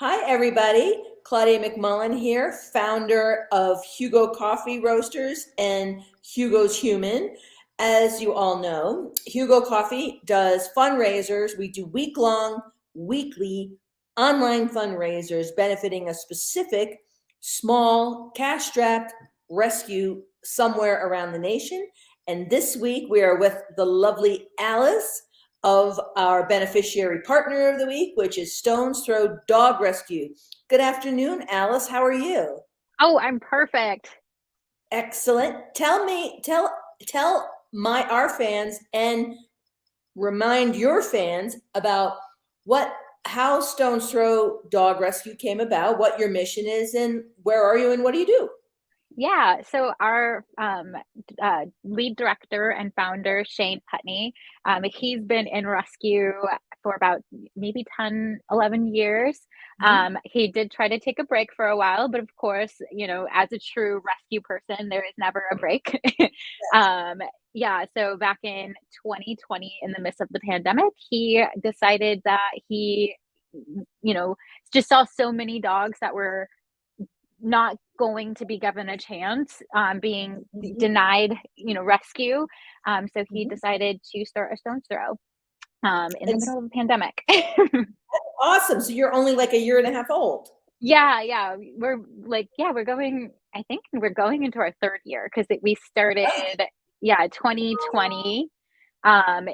Hi, everybody. Claudia McMullen here, founder of Hugo Coffee Roasters and Hugo's Human. As you all know, Hugo Coffee does fundraisers. We do weekly online fundraisers benefiting a specific small cash strapped rescue somewhere around the nation. And this week we are with the lovely Alice of our beneficiary partner of the week, which is Stone's Throw Dog Rescue. Good afternoon, Alice. How are you? Oh, I'm perfect. Excellent. Tell our fans and remind your fans about what how Stone's Throw Dog Rescue came about, what your mission is, and where are you and what do you do? Yeah, so our lead director and founder, Shane Putney, he's been in rescue for about maybe 10, 11 years. Mhm. He did try to take a break for a while, but of course, as a true rescue person, there is never a break. um, yeah, so back in 2020, in the midst of the pandemic, he decided that he, you know, just saw so many dogs that were not going to be given a chance, being Mhm. denied, rescue. So he Mhm. decided to start a stone's throw in the It's middle of the pandemic. awesome. So you're only like a year and a half old. Yeah, yeah, we're going. I think we're going into our third year because we started, yeah, 2020, um,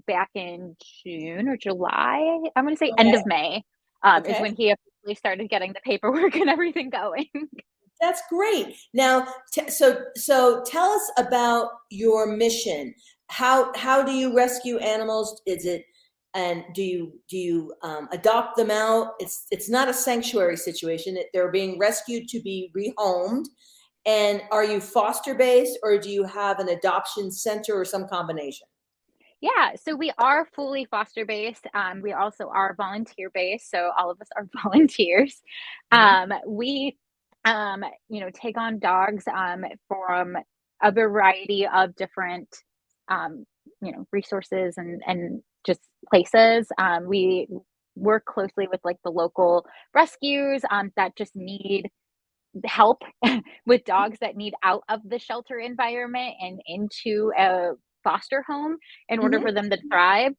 back in June or July. I'm gonna say end Okay. of May, is Okay. when he officially started getting the paperwork and everything going. That's great. Now, so tell us about your mission. How do you rescue animals? Is it and do you adopt them out? It's not a sanctuary situation. They're being rescued to be rehomed. And are you foster based or do you have an adoption center or some combination? Yeah, so we are fully foster based. We also are volunteer based, so all of us are volunteers. Mhm. We, take on dogs from a variety of different, um, resources and just places. We work closely with like the local rescues that just need help with dogs that need out of the shelter environment and into a foster home in order Mhm. for them to thrive.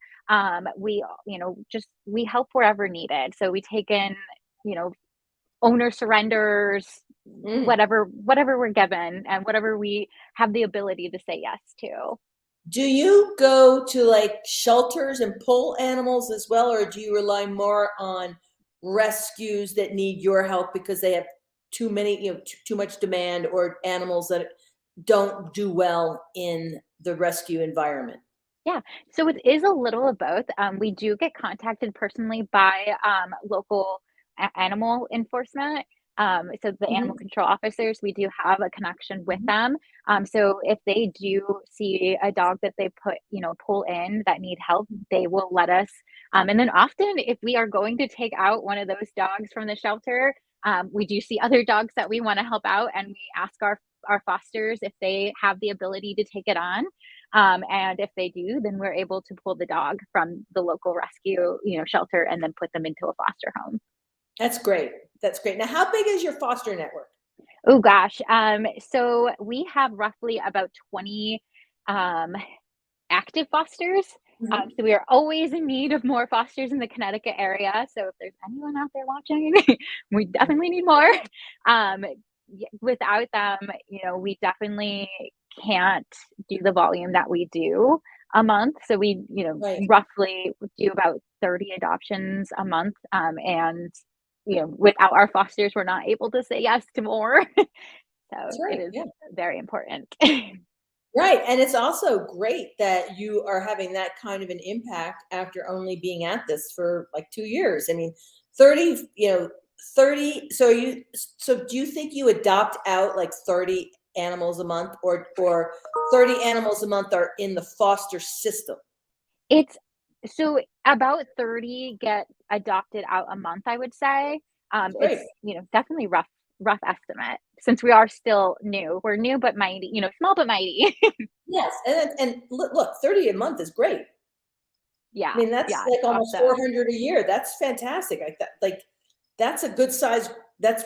We help wherever needed. So we take in, you know, owner surrenders, Mm. whatever we're given and whatever we have the ability to say yes to. Do you go to like shelters and pull animals as well, or do you rely more on rescues that need your help because they have too many, too much demand or animals that don't do well in the rescue environment? Yeah, so it is a little of both. We do get contacted personally by local animal enforcement. So the animal Mhm. control officers, we do have a connection with them. So if they do see a dog that they pull in that need help, they will let us. And then often, if we are going to take out one of those dogs from the shelter, we do see other dogs that we want to help out, and we ask our fosters if they have the ability to take it on. And if they do, then we're able to pull the dog from the local rescue, shelter and then put them into a foster home. That's great. That's great. Now, how big is your foster network? Oh gosh. So we have roughly about 20 um, active fosters. Mhm. So we are always in need of more fosters in the Connecticut area. So if there's anyone out there watching, we definitely need more. Without them, we definitely can't do the volume that we do a month. So we, Right. roughly do about 30 adoptions a month. And, without our fosters, we're not able to say yes to more. That's So it right. is Yeah. very important. Right. And it's also great that you are having that kind of an impact after only being at this for like 2 years. I mean, 30, 30. So do you think you adopt out like 30 animals a month or 30 animals a month are in the foster system? It's so about 30 get adopted out a month, I would say. Great. It's, definitely rough estimate since we are still new. We're new but mighty, small but mighty. Yes. And look, 30 a month is great. I Yeah, mean, that's yeah, like it's almost awesome. 400 a year. That's fantastic. Like that, like that's a good size. That's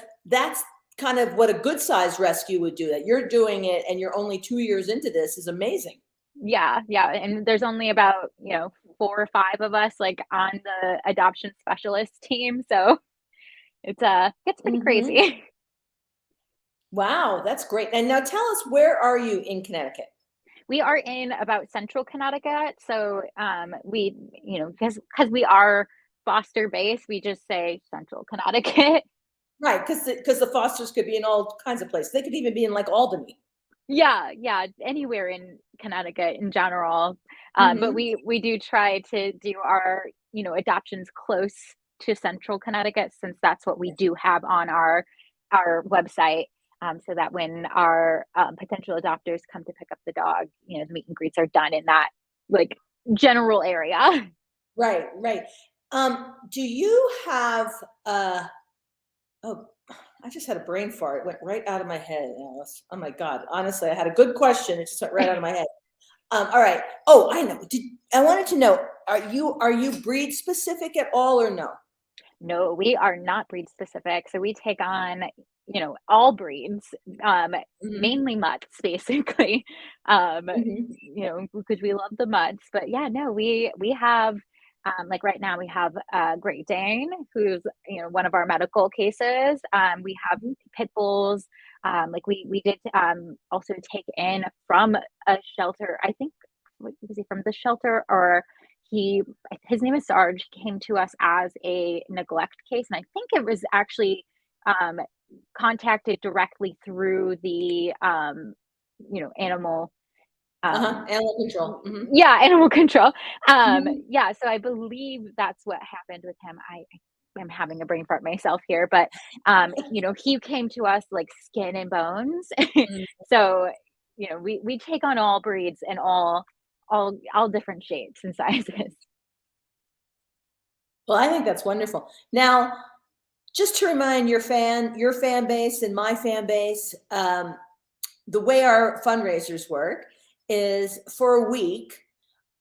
kind of what a good size rescue would do. That you're doing it and you're only 2 years into this is amazing. Yeah, yeah, and there's only about, 4 or 5 of us, like, on the adoption specialist team, so it's pretty Hmm. crazy. Wow, that's great. And now tell us, where are you in Connecticut? We are in about Central Connecticut, so, we because we are foster based, we just say Central Connecticut. Right, because the fosters could be in all kinds of places. They could even be in like Albany. Yeah, yeah, anywhere in Connecticut in general, but Hmm. we do try to do our, adoptions close to Central Connecticut since that's what we do have on our website, so that when our, potential adopters come to pick up the dog, the meet and greets are done in that, like, general area. Right, right. Do you have oh, I just had a brain fart. It went right out of my head, Alice. Oh my God. Honestly, I had a good question. It just went right out of my head. All right. Oh, I know. I wanted to know, are you breed specific at all or no? No, we are not breed specific, so we take on, all breeds, Hmm. mainly mutts, basically, um, Hmm. because we love the mutts. But yeah, no, we have, like right now, we have Great Dane, who's one of our medical cases. We have pit bulls. Like we did also take in from a shelter. I think was he from the shelter or he his name is Sarge, came to us as a neglect case, and I think it was actually um, contacted directly through the animal Uh-huh. um, Animal control. Hmm. yeah, animal control. Hmm. Yeah, so I believe that's what happened with him. I am having a brain fart myself here, but he came to us like skin and bones. So we take on all breeds and all different shapes and sizes. Well, I think that's wonderful. Now, just to remind your fan base and my fan base, the way our fundraisers work is for a week.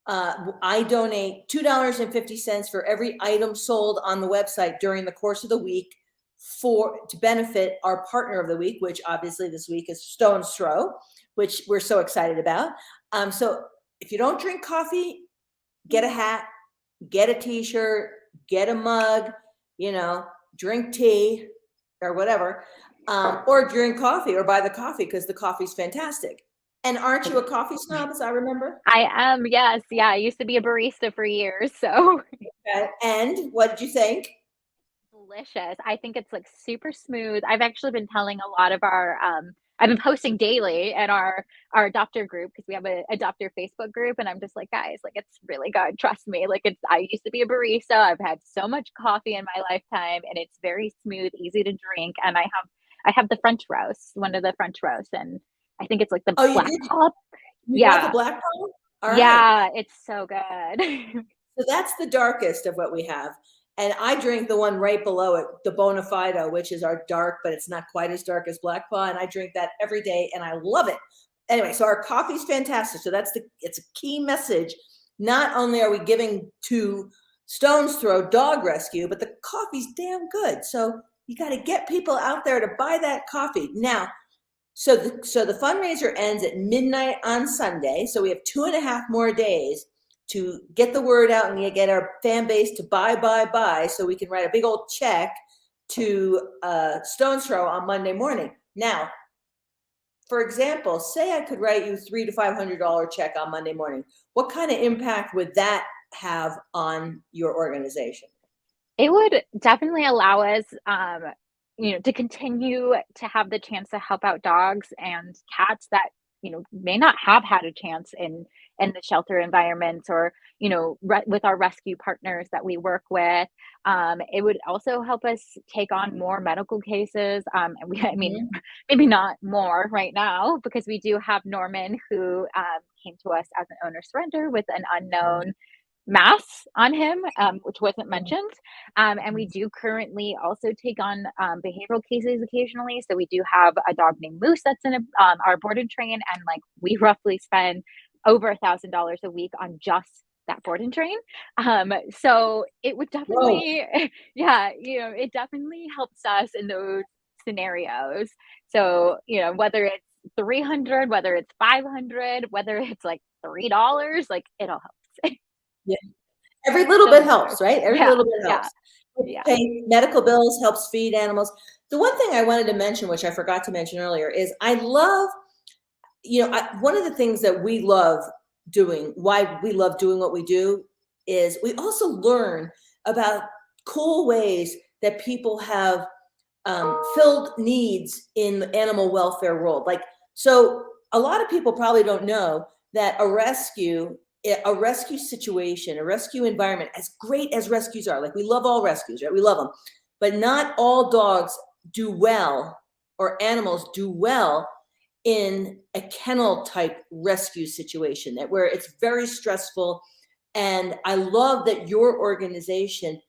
I donate $2.50 for every item sold on the website during the course of the week for to benefit our partner of the week, which obviously this week is Stone's Throw, which we're so excited about. So if you don't drink coffee, get a hat, get a t-shirt, get a mug, you know, drink tea or whatever, or drink coffee or buy the coffee because the coffee's fantastic. And aren't you a coffee snob, as I remember? I am, yes, yeah. I used to be a barista for years, so And what did you think? delicious. I think it's like super smooth. I've actually been telling a lot of our I've been posting daily in our adopter group because we have a adopter Facebook group, and I'm just like, guys, like it's really good. Trust me. Like it's I used to be a barista. I've had so much coffee in my lifetime, and it's very smooth, easy to drink. And I have the French roast, one of the French roasts, and I think it's like the Oh, you black did? pop. You got the Yeah. black pearl? All right. Yeah, it's so good. So that's the darkest of what we have. And I drink the one right below it, the Bonafido, which is our dark, but it's not quite as dark as Black Paw. And I drink that every day and I love it. Anyway, so our coffee's fantastic. So it's a key message. Not only are we giving to Stone's Throw Dog Rescue, but the coffee's damn good. So you got to get people out there to buy that coffee. Now, so the fundraiser ends at midnight on Sunday. So we have 2.5 more days to get the word out and get our fan base to buy, so we can write a big old check to Stone's Throw on Monday morning. Now, for example, say I could write you $300 to $500 check on Monday morning. What kind of impact would that have on your organization? It would definitely allow us, to continue to have the chance to help out dogs and cats that, may not have had a chance in the shelter environments or, with our rescue partners that we work with. It would also help us take on more medical cases. And I mean, Mhm. maybe not more right now because we do have Norman who came to us as an owner surrender with an unknown mass on him, which wasn't mentioned. And we do currently also take on behavioral cases occasionally. So we do have a dog named Moose that's in our board and train, and like we roughly spend over $1,000 a week on just that board and train. So it would Whoa. definitely, yeah, it definitely helps us in those scenarios. So, whether it's 300, whether it's 500, whether it's like $3, like it all helps. Yeah. Every little bit Doesn't matter. helps, right? Every Yeah, little bit yeah, helps. yeah. Pay medical bills, helps feed animals. The one thing I wanted to mention, which I forgot to mention earlier, is I love, one of the things that we love doing, why we love doing what we do, is we also learn about cool ways that people have filled needs in the animal welfare world. Like, so a lot of people probably don't know that a rescue situation, a rescue environment, as great as rescues are, like we love all rescues, right? We love them, but not all dogs do well, or animals do well in a kennel type rescue situation, that where it's very stressful. And I love that your organization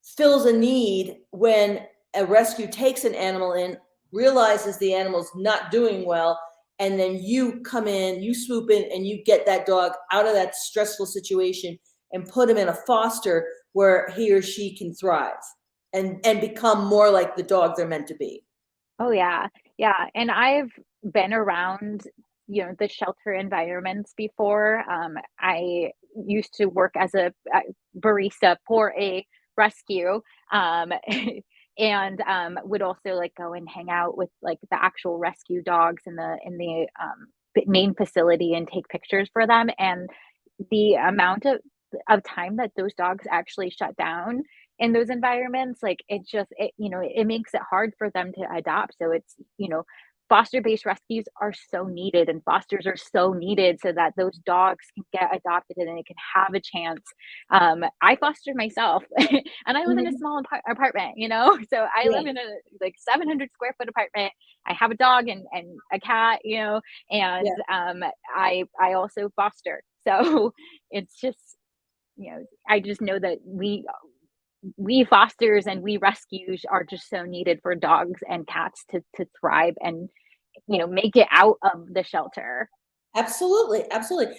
fills a need when a rescue takes an animal in, realizes the animal's not doing well, and then you come in, you swoop in, and you get that dog out of that stressful situation and put him in a foster where he or she can thrive and become more like the dog they're meant to be. Oh yeah. Yeah. And I've been around, the shelter environments before. I used to work as a barista for a rescue. And would also like go and hang out with like the actual rescue dogs in the main facility and take pictures for them. And the amount of time that those dogs actually shut down in those environments, like it makes it hard for them to adopt. So it's, foster-based rescues are so needed, and fosters are so needed so that those dogs can get adopted and they can have a chance. I fostered myself and I live in a Mhm. small apartment, so I live Yeah, in a like 700 square foot apartment. I have a dog and a cat, yeah. and I also foster. So it's just, I just know that we fosters and we rescues are just so needed for dogs and cats to thrive and, make it out of the shelter. Absolutely, absolutely.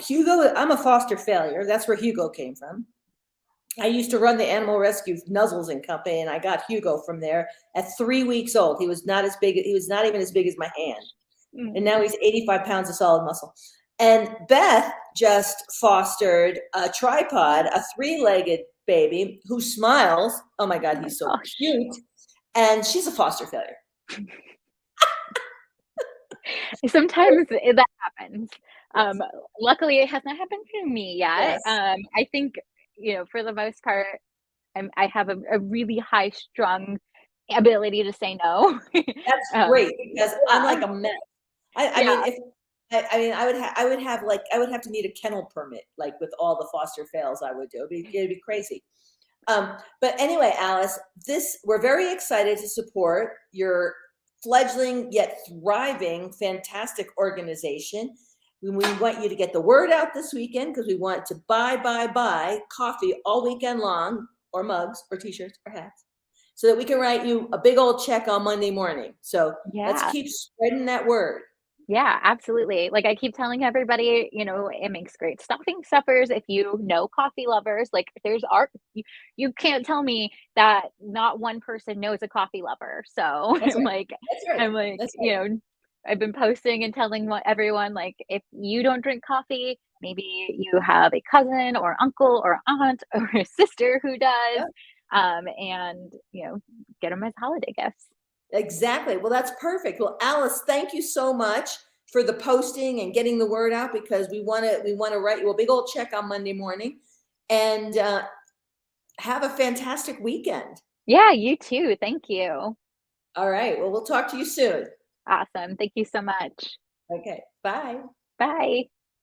Hugo, I'm a foster failure. That's where Hugo came from. I used to run the animal rescue Nuzzles and Company, and I got Hugo from there at 3 weeks old. He was not as big. He was not even as big as my hand, and Mm. now he's 85 pounds of solid muscle. And Beth just fostered a tripod, a three-legged baby who smiles. Oh my Oh God, my he's so gosh. cute. And she's a foster failure. Sometimes that happens. Um, Luckily, it has not happened to me yet. Yes. I think, for the most part, I have a really high strung ability to say no. That's Um, great because I'm yeah, like a mess. I yeah, mean, if I mean, I would have to need a kennel permit, like with all the foster fails I would do. It'd be crazy. But anyway, Alice, we're very excited to support your fledgling yet thriving, fantastic organization. We want you to get the word out this weekend because we want to buy coffee all weekend long, or mugs, or t-shirts, or hats, so that we can write you a big old check on Monday morning. So let's yeah. keep spreading that word. Yeah, absolutely. Like I keep telling everybody, it makes great stocking stuffers. If you know coffee lovers, like there's art, you can't tell me that not one person knows a coffee lover. So That's right. like, That's right. I'm like, That's right. I've been posting and telling everyone, like, if you don't drink coffee, maybe you have a cousin or uncle or aunt or a sister who does, Yeah. and, get them as holiday gifts. Exactly. Well, that's perfect. Well, Alice, thank you so much for the posting and getting the word out, because we want to write you a big old check on Monday morning, and have a fantastic weekend. Yeah, you too. Thank you. All right. Well, we'll talk to you soon. Awesome. Thank you so much. Okay. Bye. Bye.